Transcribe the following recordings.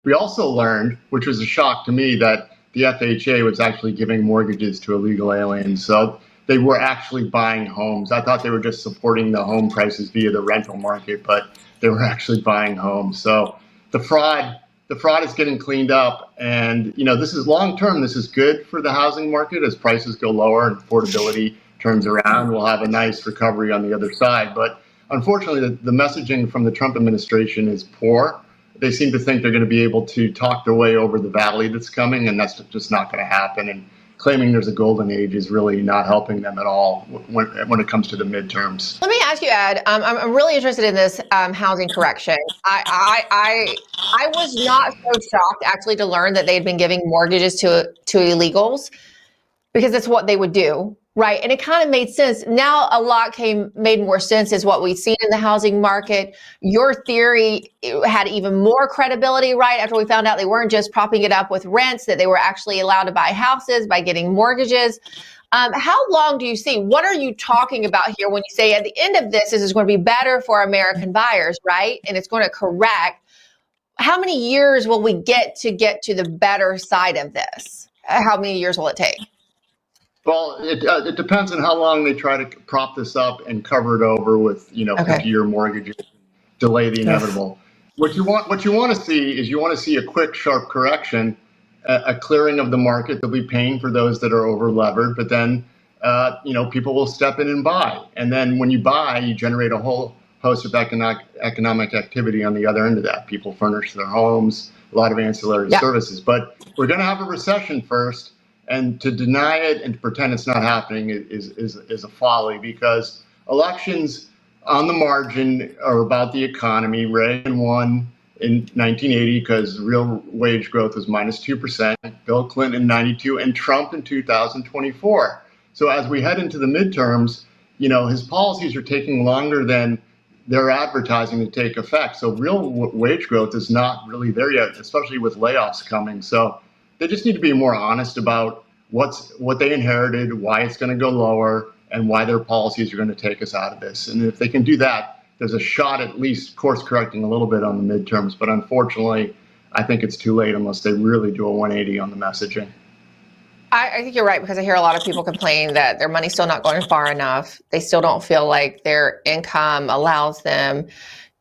We also learned, which was a shock to me, that the FHA was actually giving mortgages to illegal aliens. So they were actually buying homes. I thought they were just supporting the home prices via the rental market, but they were actually buying homes. So the fraud is getting cleaned up, and this is long term. This is good for the housing market as prices go lower and affordability turns around. We'll have a nice recovery on the other side. But unfortunately, the messaging from the Trump administration is poor. They seem to think they're going to be able to talk their way over the valley that's coming, and that's just not going to happen. And claiming there's a golden age is really not helping them at all when it comes to the midterms. Let me ask you, Ed. I'm really interested in this housing correction. I was not so shocked actually to learn that they had been giving mortgages to illegals, because that's what they would do, right? And it kind of made sense. Now a lot made more sense is what we've seen in the housing market. Your theory had even more credibility, right? After we found out they weren't just propping it up with rents, that they were actually allowed to buy houses by getting mortgages. How long do you see? What are you talking about here when you say at the end of this is going to be better for American buyers, right? And it's going to correct. How many years will we get to the better side of this? How many years will it take? Well, it depends on how long they try to prop this up and cover it over with 50-year mortgages, delay the inevitable. What you want to see is a quick, sharp correction, a clearing of the market. They'll be paying for those that are over levered, but then people will step in and buy, and then when you buy, you generate a whole host of economic activity on the other end of that. People furnish their homes, a lot of ancillary services. But we're going to have a recession first. And to deny it and to pretend it's not happening is a folly, because elections on the margin are about the economy. Reagan won in 1980 because real wage growth was -2%, Bill Clinton in 92, and Trump in 2024. So as we head into the midterms, his policies are taking longer than they're advertising to take effect. So real wage growth is not really there yet, especially with layoffs coming. So they just need to be more honest about what they inherited, why it's going to go lower, and why their policies are going to take us out of this. And if they can do that, there's a shot at least course correcting a little bit on the midterms. But unfortunately, I think it's too late unless they really do a 180 on the messaging. I think you're right, because I hear a lot of people complain that their money's still not going far enough. They still don't feel like their income allows them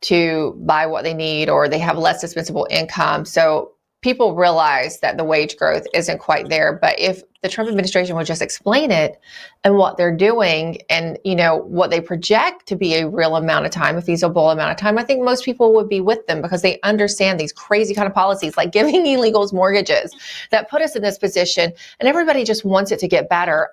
to buy what they need, or they have less dispensable income. So people realize that the wage growth isn't quite there. But if the Trump administration would just explain it and what they're doing, and what they project to be a real amount of time, a feasible amount of time, I think most people would be with them, because they understand these crazy kind of policies like giving illegals mortgages that put us in this position, and everybody just wants it to get better.